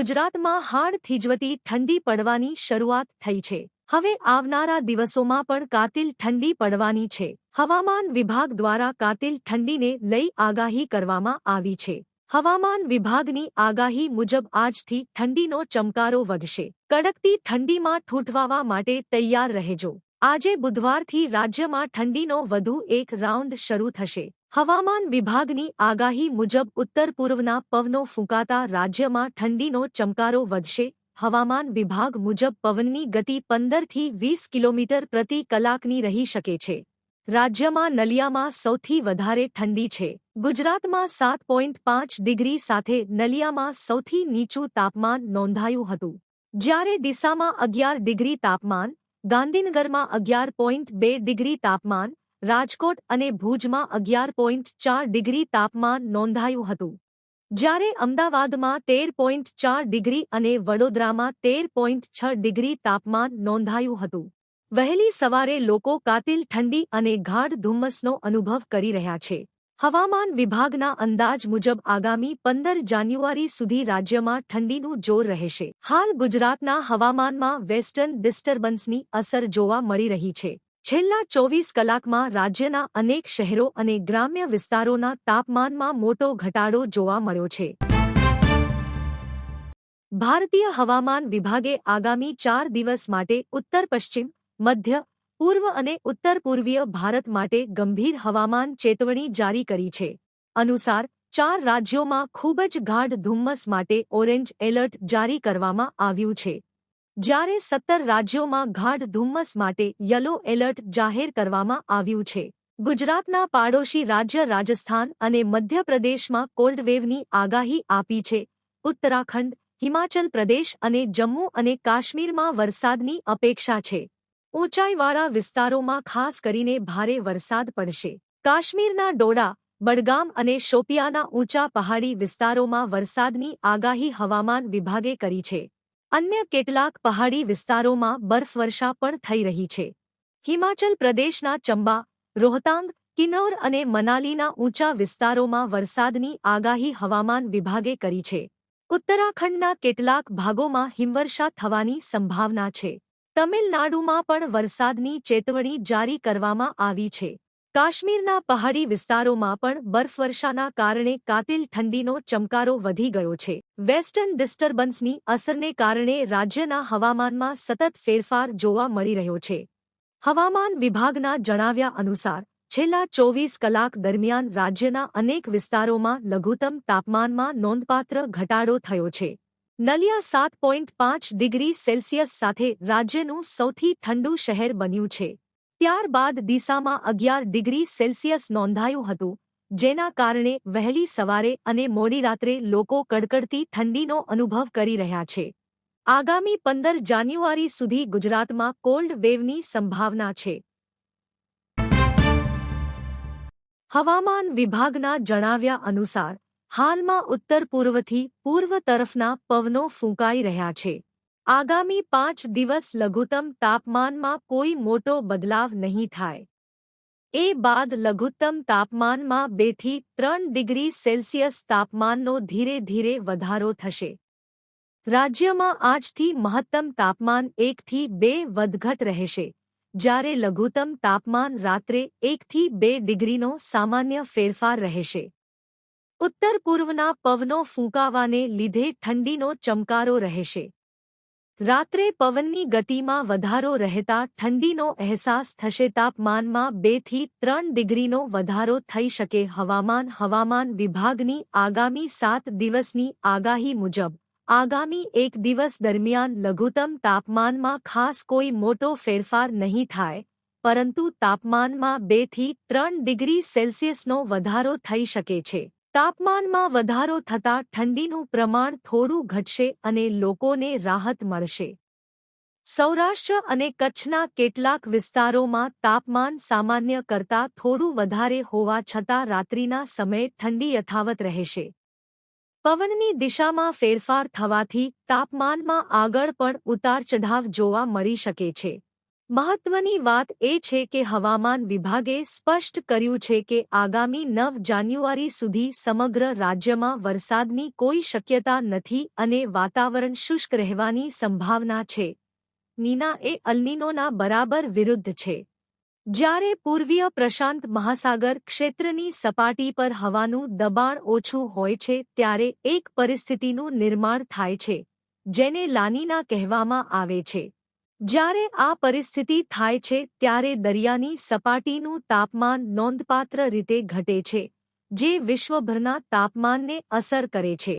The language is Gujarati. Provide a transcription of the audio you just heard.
ગુજરાતમાં હાડ થીજવતી ઠંડી પડવાની શરૂઆત થઈ છે। હવે આવનારા દિવસોમાં પણ કાતિલ ઠંડી પડવાની છે। હવામાન વિભાગ દ્વારા કાતિલ ઠંડીને લઈ આગાહી કરવામાં આવી છે। હવામાન વિભાગની આગાહી મુજબ આજથી ઠંડીનો ચમકારો વધશે। કડકતી ઠંડીમાં ઠૂંઠવાવા માટે તૈયાર રહેજો। આજે બુધવારથી રાજ્યમાં ઠંડીનો વધુ એક રાઉન્ડ શરૂ થશે। હવામાન વિભાગની આગાહી મુજબ ઉત્તર પૂર્વના પવનો ફૂંકાતા રાજ્યમાં ઠંડીનો ચમકારો વધશે। હવામાન વિભાગ મુજબ પવનની ગતિ 15 થી 20 કિલોમીટર પ્રતિ કલાકની રહી શકે છે। રાજ્યમાં નલિયામાં સૌથી વધારે ઠંડી છે। ગુજરાતમાં 7.5 ડિગ્રી સાથે નલિયામાં સૌથી નીચું તાપમાન નોંધાયું હતું, જ્યારે ડીસામાં 11 ડિગ્રી તાપમાન, ગાંધીનગરમાં 11.2 ડિગ્રી તાપમાન, રાજકોટ અને ભુજમાં 11.4 ડિગ્રી તાપમાન નોંધાયું હતું, જ્યારે અમદાવાદમાં 13.4 ડિગ્રી અને વડોદરામાં 13.6 ડિગ્રી તાપમાન નોંધાયું હતું। વહેલી સવારે લોકો કાતિલ ઠંડી અને ગાઢ ધુમ્મસનો અનુભવ કરી રહ્યા છે। હવામાન વિભાગના અંદાજ મુજબ આગામી 15 જાન્યુઆરી સુધી રાજ્યમાં ઠંડીનું જોર રહેશે। હાલ ગુજરાતના હવામાનમાં વેસ્ટર્ન ડિસ્ટર્બન્સની અસર જોવા મળી રહી છે। છેલ્લા 24 કલાકમાં રાજ્યના અનેક શહેરો અને ગ્રામ્ય વિસ્તારોના તાપમાનમાં મોટો ઘટાડો જોવા મળ્યો છે। ભારતીય હવામાન વિભાગે આગામી 4 દિવસ માટે ઉત્તર પશ્ચિમ, મધ્ય, પૂર્વ અને ઉત્તર પૂર્વીય ભારત માટે ગંભીર હવામાન ચેતવણી જારી કરી છે। અનુસાર 4 રાજ્યોમાં ખૂબ જ ગાઢ ધુમ્મસ માટે ઓરેન્જ એલર્ટ જારી કરવામાં આવ્યું છે, જ્યારે 17 રાજ્યોમાં ગાઢ ધુમ્મસ માટે યલો એલર્ટ જાહેર કરવામાં આવ્યું છે। ગુજરાતના પાડોશી રાજ્ય રાજસ્થાન અને મધ્યપ્રદેશમાં કોલ્ડવેવની આગાહી આપી છે। ઉત્તરાખંડ, હિમાચલ પ્રદેશ અને જમ્મુ અને કાશ્મીરમાં વરસાદની અપેક્ષા છે। ઊંચાઈવાળા વિસ્તારોમાં ખાસ કરીને ભારે વરસાદ પડશે। કાશ્મીરના ડોડા, બડગામ અને શોપિયાના ઊંચા પહાડી વિસ્તારોમાં વરસાદની આગાહી હવામાન વિભાગે કરી છે। અન્ય કેટલાક પહાડી વિસ્તારોમાં બરફવર્ષા પણ થઈ રહી છે। હિમાચલ પ્રદેશના ચંબા, રોહતાંગ, કિન્નૌર અને મનાલીના ઊંચા વિસ્તારોમાં વરસાદની આગાહી હવામાન વિભાગે કરી છે। ઉત્તરાખંડના કેટલાક ભાગોમાં હિમવર્ષા થવાની સંભાવના છે। તમિલનાડુમાં પણ વરસાદની ચેતવણી જારી કરવામાં આવી છે। કાશ્મીરના પહાડી વિસ્તારોમાં પણ બરફવર્ષાના કારણે કાતિલ ઠંડીનો ચમકારો વધી ગયો છે। વેસ્ટર્ન ડિસ્ટર્બન્સની અસરને કારણે રાજ્યના હવામાનમાં સતત ફેરફાર જોવા મળી રહ્યો છે। હવામાન વિભાગના જણાવ્યા અનુસાર છેલ્લા 24 કલાક દરમિયાન રાજ્યના અનેક વિસ્તારોમાં લઘુત્તમ તાપમાનમાં નોંધપાત્ર ઘટાડો થયો છે। નલિયા 7.5 ડિગ્રી સેલ્સિયસ સાથે રાજ્યનું સૌથી ઠંડુ શહેર બન્યું છે। ત્યારબાદ ડીસામાં 11 ડિગ્રી સેલ્સિયસ નોંધાયું હતું, જેના કારણે વહેલી સવારે અને મોડી રાત્રે લોકો કડકડતી ઠંડીનો અનુભવ કરી રહ્યા છે। આગામી 15 જાન્યુઆરી સુધી ગુજરાતમાં કોલ્ડ વેવની સંભાવના છે। હવામાન વિભાગના જણાવ્યા અનુસાર હાલમાં ઉત્તર પૂર્વથી પૂર્વ તરફના પવનો ફૂંકાઈ રહ્યા છે। આગામી 5 દિવસ લઘુત્તમ તાપમાનમાં કોઈ મોટો બદલાવ નહીં થાય। એ બાદ લઘુત્તમ તાપમાનમાં 2 થી 3 ડિગ્રી સેલ્સિયસ તાપમાનનો ધીરે ધીરે વધારો થશે। રાજ્યમાં આજથી મહત્તમ તાપમાન 1 થી 2 વધઘટ રહેશે, જ્યારે લઘુત્તમ તાપમાન રાત્રે 1 થી 2 ડિગ્રીનો સામાન્ય ફેરફાર રહેશે। ઉત્તર પૂર્વના પવનો ફૂંકાવાને લીધે ઠંડીનો ચમકારો રહેશે। રાત્રે પવનની ગતિમાં વધારો રહેતા ઠંડીનો અહેસાસ થશે। તાપમાનમાં 2 થી 3 ડિગ્રીનો વધારો થઈ શકે। હવામાન વિભાગની આગામી 7 દિવસની આગાહી મુજબ આગામી 1 દિવસ દરમિયાન લઘુત્તમ તાપમાનમાં ખાસ કોઈ મોટો ફેરફાર નહીં થાય, પરંતુ તાપમાનમાં 2 થી 3 ડિગ્રી સેલ્સિયસનો વધારો થઈ શકે છે। તાપમાનમાં વધારો થતાં ઠંડીનું પ્રમાણ થોડું ઘટશે અને લોકોને રાહત મળશે। સૌરાષ્ટ્ર અને કચ્છના કેટલાક વિસ્તારોમાં તાપમાન સામાન્ય કરતાં થોડું વધારે હોવા છતાં રાત્રિના સમયે ઠંડી યથાવત રહેશે। પવનની દિશામાં ફેરફાર થવાથી તાપમાનમાં આગળ પણ ઉતાર ચઢાવ જોવા મળી શકે છે। મહત્વની વાત એ છે કે હવામાન વિભાગે સ્પષ્ટ કર્યું છે કે આગામી 9 જાન્યુઆરી સુધી સમગ્ર રાજ્યમાં વરસાદની કોઈ શક્યતા નથી અને વાતાવરણ શુષ્ક રહેવાની સંભાવના છે. નીના એ અલ્નીનોના બરાબર વિરુદ્ધ છે. જ્યારે પૂર્વીય પ્રશાંત મહાસાગર ક્ષેત્રની સપાટી પર હવાનું દબાણ ઓછું હોય છે ત્યારે એક પરિસ્થિતિનું નિર્માણ થાય છે જેને લાનીના કહેવામાં આવે છે. જ્યારે આ પરિસ્થિતિ થાય છે ત્યારે દરિયાની સપાટીનું તાપમાન નોંધપાત્ર રીતે ઘટે છે, જે વિશ્વભરના તાપમાનને અસર કરે છે.